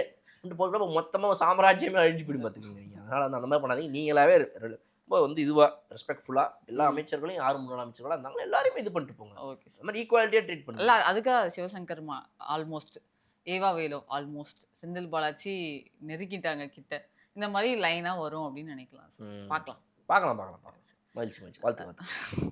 போட்டு மொத்தமாக சாம்ராஜ்யமே அழிஞ்சு போயிடும் பார்த்துக்கோங்க நீங்கள். அதனால் வந்து அந்த மாதிரி பண்ணாதீங்க. நீங்களாவே ரொம்ப வந்து இதுவாக ரெஸ்பெக்ட்ஃபுல்லாக எல்லா அமைச்சர்களையும், யார் முன்னாள் அமைச்சர்களாக இருந்தாலும் எல்லாருமே இது பண்ணிட்டு போங்க. Okay sir. அந்த மாதிரி ஈக்குவாலிட்டியாக ட்ரீட் பண்ணுங்க. இல்லை அதுக்காக சிவசங்கர் ஆல்மோஸ்ட், ஏவா வேலோ ஆல்மோஸ்ட், செந்தில் பாலாஜி நெருக்கிட்டாங்க கிட்ட, இந்த மாதிரி லைனாக வரும் அப்படின்னு நினைக்கலாம் சார். பார்க்கலாம். மகிழ்ச்சி வாழ்த்து.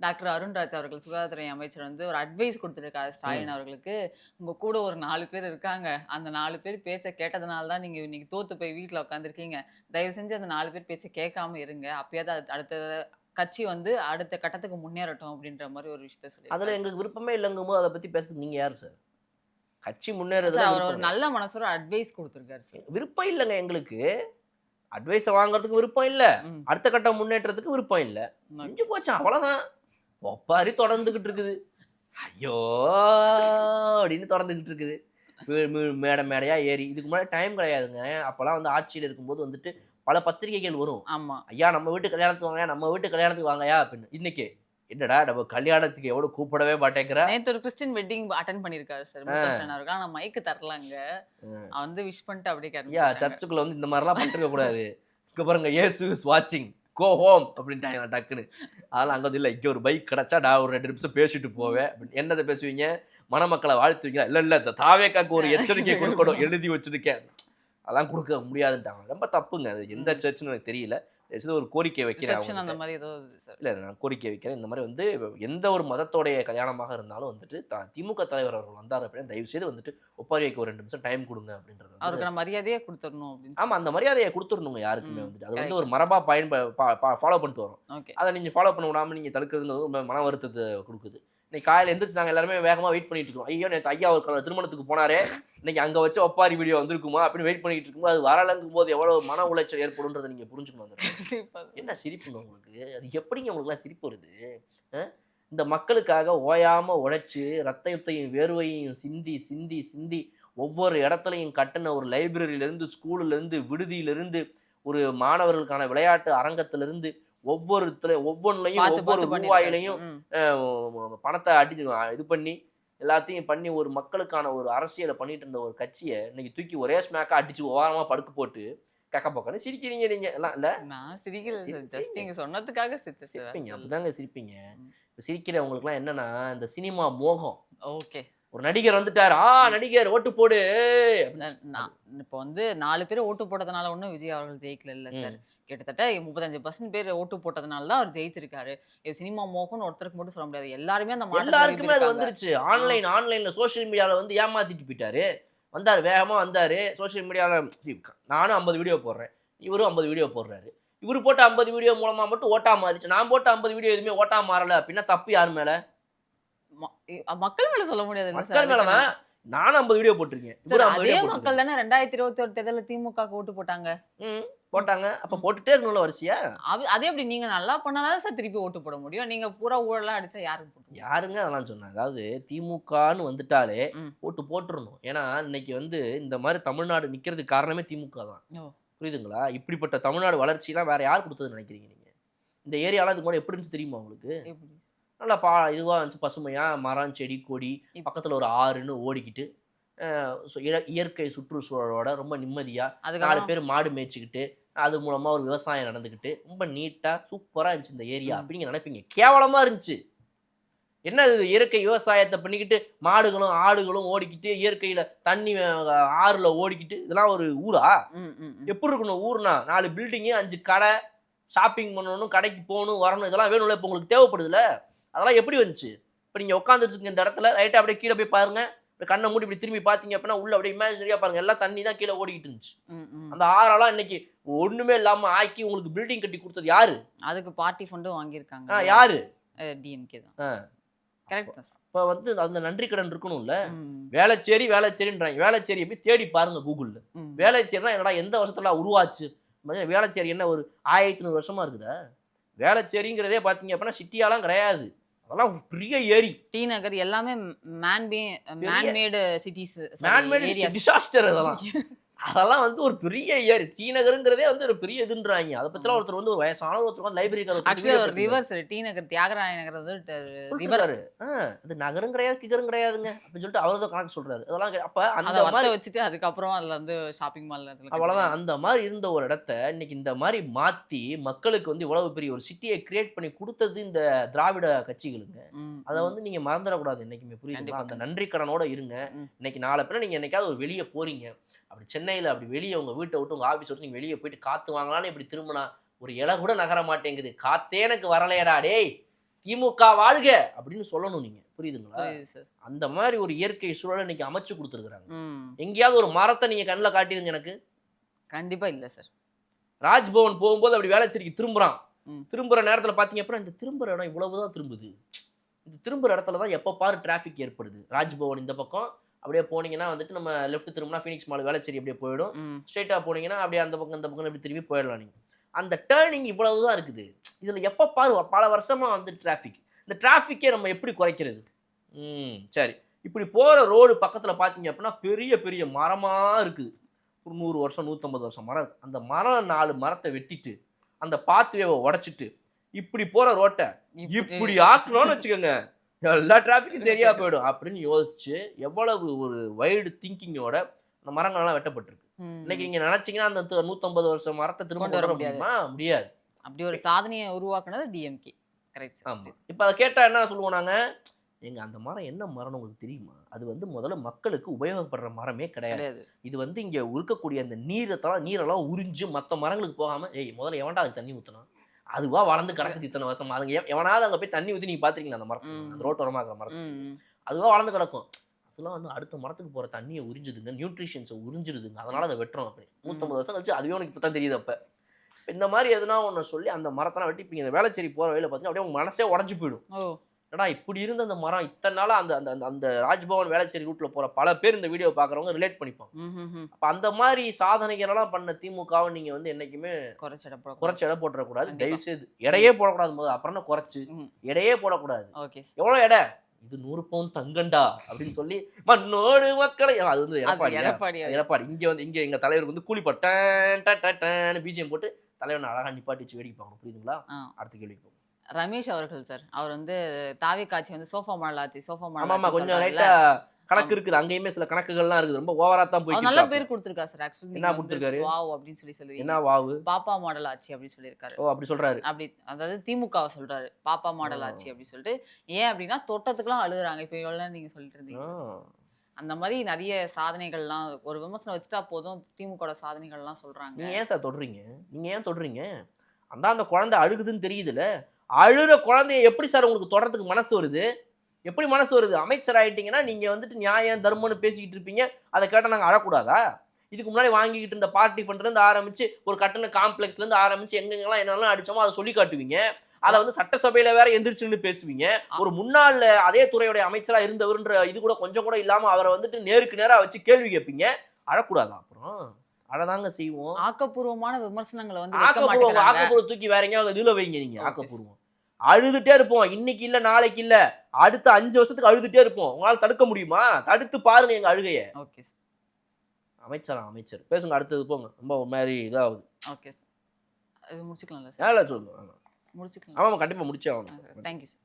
டாக்டர் அருண்ராஜ் அவர்கள், சுகாதாரத்துறை அமைச்சர் வந்து ஒரு அட்வைஸ் கொடுத்துருக்காரு ஸ்டாலின் அவர்களுக்கு. உங்கள் கூட ஒரு 4 பேர் இருக்காங்க, அந்த 4 பேர் பேச்சை கேட்டதுனால தான் நீங்கள் இன்னைக்கு தோற்று போய் வீட்டில் உட்காந்துருக்கீங்க. தயவு செஞ்சு அந்த 4 பேர் பேச்சை கேட்காம இருங்க, அப்பயாவது அடுத்த கட்சி வந்து அடுத்த கட்டத்துக்கு முன்னேறட்டும் அப்படின்ற மாதிரி ஒரு விஷயத்த சொல்லி. அதில் எங்களுக்கு விருப்பமே இல்லைங்கும் போது அதை பற்றி பேசுறது நீங்கள் யார் சார்? கட்சி முன்னேறது அவர் ஒரு நல்ல மனசோட அட்வைஸ் கொடுத்துருக்காரு சார். விருப்பம் இல்லைங்க எங்களுக்கு. அட்வைஸை வாங்குறதுக்கு விருப்பம் இல்லை, அடுத்த கட்டம் முன்னேற்றத்துக்கு விருப்பம் இல்லை. முடிஞ்சு போச்சு, அவ்வளோதான். ஒப்பாரி தொடர்ந்துக்கிட்டு இருக்குது. ஐயோ அப்படின்னு தொடர்ந்துக்கிட்டு இருக்குது. மேடையாக ஏறி இதுக்கு முன்னாடி டைம் கிடையாதுங்க. அப்போல்லாம் வந்து ஆட்சியில் இருக்கும்போது வந்துட்டு பல பத்திரிகைகள் வரும். ஆமாம், ஐயா நம்ம வீட்டு கல்யாணத்துக்கு வாங்கயா, நம்ம வீட்டு கல்யாணத்துக்கு வாங்கயா அப்படின்னு. இன்னைக்கு என்னடா நம்ம கல்யாணத்துக்கு எவ்வளோ கூப்பிடவே மாட்டேங்கிற. நேற்று ஒரு கிறிஸ்டின் வெட்டிங் அட்டன் பண்ணியிருக்காரு சார் முகஸ்டாலின் அவர்கள். ஆனால் மைக்கு தரலாங்க, வந்து விஷ் பண்ணிட்டு அப்படியே ஐயா சர்ச்சுக்குள்ள வந்து இந்த மாதிரிலாம் பண்ணிருக்க கூடாது. இங்கே பாருங்க, இயேசு இஸ் வாட்சிங், கோ ஹோம் அப்படின்ட்டாங்க டக்குன்னு. அதெல்லாம் அங்கே இல்லை, இங்கே ஒரு பைக் கிடச்சா நான் ஒரு 2 நிமிஷம் பேசிட்டு போவேன். என்னதை பேசுவீங்க? மணமக்களை வாழ்த்துவீங்களா? இல்லை இந்த தாவேக்காக்கு ஒரு எச்சரிக்கை கொடுக்கணும், எழுதி வச்சுருக்கேன், அதெல்லாம் கொடுக்க முடியாதுன்ட்டாங்க. ரொம்ப தப்புங்க அது. எந்த சர்ச்சுன்னு எனக்கு தெரியல. ஏதோ ஒரு கோரிக்கை வைக்கிறேன் ரிசப்ஷன் அந்த அவங்ககிட்ட. மாதிரி ஏதோ சார். இல்ல நான் கோரிக்கை வைக்கிறேன். இந்த மாதிரி வந்து எந்த ஒரு மதத்தோடைய கல்யாணமாக இருந்தாலும் வந்துட்டு திமுக தலைவர் அவர்கள் வந்தார் அப்படின்னா தயவு செய்து வந்துட்டு ஒப்பாரி வைக்க ஒரு 2 நிமிஷம் டைம் கொடுங்க அப்படின்றது வந்து அவருக்கு நான் மரியாதையே கொடுத்துடணும் அப்படின்னு ஆமா அந்த மரியாதையை கொடுத்துடணுங்க யாருக்குமே ம், வந்துட்டு. அது வந்து correct. ஒரு மரபா ஃபாலோ பண்ணிட்டு வரோம். ஓகே. அதை நீங்க ஃபாலோ பண்ண விடாம நீங்க தடுக்கிறதுங்கிறது ரொம்ப மன வருத்தத்தை கொடுக்குது. இன்னைக்கு காலையில எந்திரிச்சு நாங்க எல்லாருமே வேகமா வெயிட் பண்ணிட்டு இருக்கோம். ஐயோ நேற்று ஐயா ஒரு திருமணத்துக்கு போனாரே, இன்னைக்கு அங்க வச்ச ஒப்பாரி வீடியோ வந்திருக்குமா அப்படின்னு வெயிட் பண்ணிட்டு இருக்கும்போது அது வரலங்கும் போது எவ்வளவு மன உளைச்சல் ஏற்படும்ன்றதை நீங்க புரிஞ்சுக்கணும். அந்த இடத்துல. கண்டிப்பா. என்ன சிரிப்புங்க உங்களுக்கு? அது எப்படிங்க உங்களுக்குலாம் சிரிப்பு வருது? இந்த மக்களுக்காக ஓயாம உழைச்சு ரத்தத்தையும் வேர்வையும் சிந்தி சிந்தி சிந்தி ஒவ்வொரு இடத்துலையும் கட்டின ஒரு லைப்ரரியிலேருந்து ஸ்கூல்லேருந்து விடுதியிலிருந்து ஒரு மாணவர்களுக்கான விளையாட்டு அரங்கத்திலிருந்து ஒவ்வொன்றுலையும் பார்த்து ஒவ்வொரு பார்த்து பண்ணிருக்காரு. ரூபாயிலையும் ம். பணத்தை இது பண்ணி எல்லாத்தையும் பண்ணி ஒரு மக்களுக்கான ஒரு அரசியலை பண்ணிட்டு இருந்த ஒரு கட்சியை இன்னைக்கு தூக்கி ஒரே ஸ்மேக்கா அடிச்சு ஓரமா படுக்க போட்டு கக்க பக்கன்னு சிரிக்கிறீங்க நீங்க எல்லாம் இல்ல நான் சிரிக்கல சார். சிரிச்சீங்க. ஜஸ்ட் நீங்க சொன்னதுக்காக சிரிச்சேன் சார். சிரிப்பீங்க அப்படிதாங்க சிரிப்பீங்க. ம். இப்ப சிரிக்கிறவங்களுக்குலாம் என்னன்னா இந்த சினிமா மோகம். ஓகே. ஒரு நடிகர் வந்துட்டார், நடிகர் ஓட்டு போடு அப்படின்னு. நான் இப்போ வந்து 4 பேர் ஓட்டு போட்டதுனால ஒன்றும் விஜய் அவர்கள் ஜெயிக்கல இல்ல சார். கிட்டத்தட்ட 35% பேர் ஓட்டு போட்டதுனால தான் அவர் ஜெயிச்சிருக்காரு. இது சினிமா மோகம்னு ஒருத்தருக்கு மட்டும் சொல்ல முடியாது. எல்லாருமே அந்த மாற்றத்தை எல்லாருக்குமே அது விரும்பியிருக்காங்க. வந்துருச்சு. ஆன்லைன்ல சோஷியல் மீடியால வந்து ஏமாத்திட்டு போயிட்டாரு. வந்தாரு வேகமா வந்தாரு. சோஷியல் மீடியால நானும் 50 வீடியோ போடுறேன், இவரும் 50 வீடியோ போடுறாரு. இவரு போட்ட 50 வீடியோ மூலமா மட்டும் ஓட்டா மாறிச்சு. நான் போட்ட 50 வீடியோ எதுவுமே ஓட்டா மாறல அப்படின்னா தப்பு யார் மேல? மக்கள் மேல சொல்ல முடியாது இல்ல சார். மக்கள் மேலதான். நானும் 50 வீடியோ போட்டிருக்கேன், சார் இவரு 50 அதே வீடியோ மக்கள் போட்டிருக்காரு. தானே 2021 தேர்தலில் திமுக ஓட்டு போட்டாங்க. போட்டாங்க. அப்ப போட்டுட்டே இருக்கணும்ல வரிசையா. அதே எப்படி நீங்க நல்லா பண்ணாதான் சார் திருப்பி ஓட்டு போட முடியும். நீங்க பூரா ஊழலாம் அடிச்சா யாருக்கு போட்டு யாருங்க அதெல்லாம் சொன்னா? அதாவது திமுகன்னு வந்துட்டாலே ம். ஓட்டு போட்டுறணும். ஏன்னா இன்னைக்கு வந்து இந்த மாதிரி தமிழ்நாடு நிக்கிறதுக்கு காரணமே திமுக தான். ஓ. புரியுதுங்களா? இப்படிப்பட்ட தமிழ்நாடு வளர்ச்சியெல்லாம் வேற யார் கொடுத்ததுன்னு நினைக்கிறீங்க நீங்க? இந்த ஏரியாலாம் இதுக்கு முன்னாடி எப்படி இருந்துச்சு தெரியுமா உங்களுக்கு? எப்படி? நல்லா இதுவா இருந்துச்சு, பசுமையா மரம் செடி கொடி, பக்கத்துல ஒரு ஆறுன்னு ஓடிக்கிட்டு இயற்கை சுற்றுச்சூழலோட ரொம்ப நிம்மதியா 4 அதுக்கப்புறம் பேர் மாடு மேய்ச்சிக்கிட்டு அது மூலமா ஒரு விவசாயம் நடந்துக்கிட்டு ரொம்ப நீட்டா சூப்பரா இருந்துச்சு இந்த ஏரியா ம். அப்படின்னு நினைப்பீங்க. கேவலமா இருந்துச்சு. என்ன இது இயற்கை விவசாயத்தை பண்ணிக்கிட்டு மாடுகளும் ஆடுகளும் ஓடிக்கிட்டு இயற்கையில தண்ணி ஆறுல ஓடிக்கிட்டு இதெல்லாம் ஒரு ஊரா? ம், ம், ம். எப்படி இருக்கணும் ஊர்னா? 4 பில்டிங்கு 5 கடை, ஷாப்பிங் பண்ணணும், கடைக்கு போகணும் வரணும், இதெல்லாம் வேணும்ல. இப்போ உங்களுக்கு தேவைப்படுதுல. அதெல்லாம் எப்படி வந்துச்சு? இப்போ நீங்க உட்காந்துருச்சுங்க இந்த இடத்துல ரைட்டா அப்படியே கீழே போய் பாருங்க. இப்படி கண்ணை மூடி இப்படி திரும்பி பார்த்தீங்க அப்படின்னா உள்ள அப்படியே இமேஜினரியா பாருங்க, எல்லாம் தண்ணி தான் கீழே ஓடிக்கிட்டு இருந்துச்சு. ம், ம். அந்த ஆறெல்லாம் இன்னைக்கு ஒண்ணுமே இல்லாம ஆக்கி உங்களுக்கு பில்டிங் கட்டி கொடுத்தது யாரு? அதுக்கு பார்ட்டி ஃபண்டும் வாங்கியிருக்காங்க. யாரு? டிஎம்கே தான். ஆ. கரெக்ட் தான் சார். இப்போ வந்து அந்த நன்றி கடன் இருக்கணும்ல. ம், வேளச்சேரின்றாங்க. வேளச்சேரி போய் தேடி பாருங்க கூகுள்ல. ம். வேளச்சேரினா என்னடா எந்த வருஷத்துல உருவாச்சு? வேளச்சேரி என்ன ஒரு 1100 வருஷமா இருக்குதா? வேளச்சேரிங்கிறதே பார்த்தீங்க அப்படின்னா சிட்டியாலாம் கிடையாது. அதெல்லாம் பெரிய ஏரி. டி நகர் எல்லாமே மேன்மேடு சிட்டிஸ் மேன்மேட் டிசாஸ்டர் அதெல்லாம் வந்து ஒரு பெரிய ஏரி. டி நகருங்கிறதே வந்து ஒரு பெரிய இதுன்றாங்க. அதை பத்திலாம் ஒருத்தர் வந்து ஒரு வயசான ஒருத்தர் வந்து ஆக்சுவலி ஒரு ரிவர் சார். டி நகர் தியாகராய நகர் வந்து ரிவர். அது நகரும் கிடையாது கிகரும் கிடையாதுங்க அப்படின்னு சொல்லிட்டு அவர் தான் கணக்கு சொல்றாரு. அதெல்லாம் அப்ப அதை அந்த வத்த மாதிரி வச்சுட்டு அதுக்கப்புறம் அதுல வந்து ஷாப்பிங் மால் அவ்வளவுதான். அந்த மாதிரி இருந்த ஒரு இடத்த இன்னைக்கு இந்த மாதிரி மாத்தி மக்களுக்கு வந்து இவ்வளவு பெரிய ஒரு சிட்டியை கிரியேட் பண்ணி கொடுத்தது இந்த திராவிட கட்சிகளுங்க. அதை வந்து நீங்க மறந்துடக்கூடாது என்னைக்குமே. புரியுதுங்களா? கண்டிப்பா, அந்த நன்றி கடனோட இருங்க. ம். இன்னைக்கு நாளை பின்ன நீங்க என்னைக்காவது ஒரு வெளியே போறீங்க, அப்படி சென்னையில அப்படி வெளியே உங்க வீட்டை விட்டு உங்க ஆபீஸ் விட்டு நீங்க வெளியே போயிட்டு காத்து வாங்கலான்னு இப்படி திரும்பினா ஒரு இலை கூட நகர மாட்டேங்குது. காத்தே எனக்கு வரலையடா டேய், திமுக வாழ்க அப்படின்னு சொல்லணும் நீங்க. புரியுதுங்களா? புரியுது சார். அந்த மாதிரி ஒரு இயற்கை சூழலை இன்னைக்கு அமைச்சு கொடுத்துருக்காங்க. ம். எங்கேயாவது ஒரு மரத்தை நீங்க கண்ணில் காட்டிருங்க எனக்கு. கண்டிப்பா இல்ல சார். ராஜ்பவன் போகும்போது அப்படி வேளச்சேரிக்கு திரும்புறான். ம். திரும்புற நேரத்துல பாத்தீங்க அப்படின்னா இந்த திரும்புற இடம் இவ்வளவுதான் திரும்புது. இந்த திரும்புற இடத்துல தான் எப்போ பாரு டிராஃபிக் ஏற்படுது. ராஜ்பவன் இந்த பக்கம் அப்படியே போனீங்கன்னா வந்துட்டு நம்ம லெஃப்ட் திரும்பினா ஃபீனிக்ஸ் மால் வேளச்சேரி அப்படியே போயிடும். ம். ஸ்ட்ரைட்டா போனீங்கன்னா அப்படியே அந்த பக்கம் இந்த பக்கம் இப்படி திரும்பி போயிடலாம் நீங்க. அந்த டேர்னிங் இவ்வளவுதான் இருக்குது. இதுல எப்போ பாரு பல வருஷமா வந்து டிராஃபிக். இந்த டிராஃபிக்கே நம்ம எப்படி குறைக்கிறது? சரி, இப்படி போற ரோடு பக்கத்துல பாத்தீங்க அப்படின்னா பெரிய பெரிய மரமா இருக்குது. ஒரு 100 வருஷம் 150 வருஷம் மரம். அந்த மரம் 4 மரத்தை வெட்டிட்டு அந்த பாத்வேவை உடைச்சிட்டு இப்படி போற ரோட்டை இப்படி ஆக்கணும்னு வச்சுக்கோங்க, எல்லா டிராஃபிக்கும் சரியா போயிடும் அப்படின்னு யோசிச்சு எவ்வளவு ஒரு வைடு திங்கிங்கோட அந்த மரங்கள்லாம் வெட்டப்பட்டிருக்கு. இன்னைக்கு நீங்க நினைச்சீங்கன்னா அந்த 150 வருஷம் மரத்தை திரும்ப கொண்டு வர முடியுமா? முடியாது. அப்படி ஒரு சாதனையை உருவாக்குனது டிஎம்கே. Correct sir. ஆமா. இப்போ அதை கேட்டா என்ன சொல்லுவோம் நாங்க? எங்க அந்த மரம் என்ன மரம்னு உங்களுக்கு தெரியுமா? அது வந்து முதல்ல மக்களுக்கு உபயோகப்படுற மரமே கிடையாது. கிடையாது. இது வந்து இங்க இருக்கக்கூடிய அந்த நீரெல்லாம் உறிஞ்சு மத்த மரங்களுக்கு போகாம, ஏய் முதல்ல எவன்டா அதுக்கு தண்ணி ஊத்துனான்? அதுவா வளர்ந்து கிடக்குது இத்தனை வருஷமா. அதுங்க எவனாவது அங்க போய் தண்ணி ஊத்தி நீங்க பார்த்திருக்கீங்களா அந்த மரத்துக்கு? அந்த ம். ரோட்டோரமா இருக்கிற மரத்துக்கு. ம். அதுவா வளர்ந்து கிடக்கும். அதெல்லாம் வந்து அடுத்த மரத்துக்கு போற தண்ணிய உறிஞ்சுதுங்க, நியூட்ரிஷன்ஸ உறிஞ்சிடுதுங்க. அதனால அத வெட்டுறோம் அப்படி. 150 வருஷம் கழிச்சு அதுவே உனக்கு இப்ப தான் தெரியுது அப்ப. இந்த மாரி எதுனா ஒண்ண சொல்லி அந்த மரத்தெல்லாம் வெட்டி இப்ப இந்த வேளச்சேரி போற வழியில பார்த்தீங்கன்னா, அப்படியே உங்க மனசே உடைஞ்சு போயிடும். ஓ! என்னடா இப்படி இருந்த அந்த மரம் இத்தன நாளா அந்த அந்த அந்த அந்த ராஜ்பவன் வேளச்சேரி ரூட்ல போற பல பேர் இந்த வீடியோ பார்க்குறவங்க ரிலேட் பண்ணிப்பாங்க. ம்ஹ்ஹ்ம். அப்ப அந்த மாரி சாதனைகளெல்லாம் பண்ண திமுகவை நீங்க வந்து என்னைக்குமே குறைச்சு எடை போடக்கூடாது. குறைச்சு எடை போட்டுறக்கூடாது. கண்டிப்பா. தயவு செய்து எடையே போடக்கூடாது முதல்ல. அப்புறம் என்ன குறைச்சு? ம். எடையே போடக்கூடாது. Okay sir. எவ்வளோ எடை? இது 100 பவுன் தங்கண்டா அப்படின்னு சொல்லி மண்ணோடு மக்களை அது வந்து அது எடப்பாடியா? எடப்பாடி அது. எடப்பாடி இங்க எங்க தலைவருக்கு வந்து கூலிப்பட் டன் டன் டன் டன் பிஜிஎம் போட்டு தலைவனை அழகா நிப்பாட்டி வச்சு வேடிக்கை பார்க்கணும். புரியுதுங்களா? ஆ. அடுத்த கேள்வி போகும். ரமேஷ் அவர்கள் சார். அவர் வந்து தாவே காட்சி வந்து சோஃபா மாடல் ஆச்சு. சோஃபா மாடல் ஆமாமா ஆச்சுன்னு கொஞ்சம் சொல்றாருல்ல. லைட்டா கணக்கு இருக்குது. அங்கேயுமே சில கணக்குகள்லாம் இருக்குது. ரொம்ப ஓவரா தான் அவர் போயிட்டு நல்ல இருக்கு. பேர் கொடுத்திருக்காரு சார். ஆக்சுவலி என்ன நீங்க வந்து கொடுத்திருக்காரு? வாவ் அப்படின்னு சொல்லுவீங்க. என்ன வாவு? பாப்பா மாடல் ஆச்சு அப்படின்னு சொல்லியிருக்காரு. ஓ அப்படி சொல்றாரு. அப்படி அதாவது திமுகவை சொல்றாரு. பாப்பா மாடல் ஆச்சு அப்படின்னு சொல்லிட்டு. ஏன் அப்படின்னா தொட்டத்துக்குலாம் அழுகுறாங்க. இப்போ எவ்வளோ நீங்க சொல்லிட்டு இருந்தீங்க. அந்த மாதிரி நிறைய சாதனைகள்லாம் ஒரு விமர்சனம் வச்சுட்டா போதும் திமுக சாதனைகள்லாம் சொல்றாங்க. நீங்க ஏன் சார் தொடுறீங்க? நீங்க ஏன் தொடுறீங்க? அந்த குழந்தை அழுகுதுன்னு தெரியுதுல்ல. அழுற குழந்தைய எப்படி சார் உங்களுக்கு தொடறதுக்கு மனசு வருது? எப்படி மனசு வருது? அமைச்சர் ஆயிட்டீங்கன்னா நீங்க வந்துட்டு நியாயம் தர்மம்னு பேசிக்கிட்டு இருப்பீங்க. அதை கேட்டா நாங்க அழக்கூடாதா? இதுக்கு முன்னாடி வாங்கிக்கிட்டு இருந்த பார்ட்டி ஃபண்ட்ல இருந்து ஆரம்பிச்சு ஒரு கட்டண காம்ப்ளெக்ஸ்ல இருந்து ஆரம்பிச்சு எங்கெங்கெல்லாம் என்னெல்லாம் அடிச்சோமோ அதை சொல்லி காட்டுவீங்க. அதை வந்து சட்டசபையில வேற எந்திரிச்சு நின்னு பேசுவீங்க. ஒரு முன்னாள் அதே துறையுடைய அமைச்சரா இருந்தவர்ன்ற இது கூட கொஞ்சம் கூட இல்லாம அவரை வந்துட்டு நேருக்கு நேரா வச்சு கேள்வி கேட்பீங்க. அழக்கூடாதா? அப்புறம் அழதாங்க செய்வோம். ஆக்கப்பூர்வமான விமர்சனங்களை வந்து வைக்க மாட்டேங்கிறாங்க. ஆக்கப்பூர்வம் தூக்கி வேற எங்கேயாவது இதுல வைங்க நீங்க. ஆக்கப்பூர்வம் அழுதுட்டே இருப்போம். இன்னைக்கு இல்ல நாளைக்கு இல்ல அடுத்த 5 வருஷத்துக்கு அழுதுட்டே இருப்போம். உங்களால தடுக்க முடியுமா? தடுத்து பாருங்க எங்க அழுகைய. Okay sir. அமைச்சர் பேசுங்க. அடுத்தது போங்க. ரொம்ப ஒரு மாதிரி இதாகுது. Okay sir. இது முடிச்சுக்கலாம்ல சார்? இல்ல சொல்லுங்க. முடிச்சுக்கலாம். ஆமா கண்டிப்பா முடிச்சே ஆகணும். Thank you sir.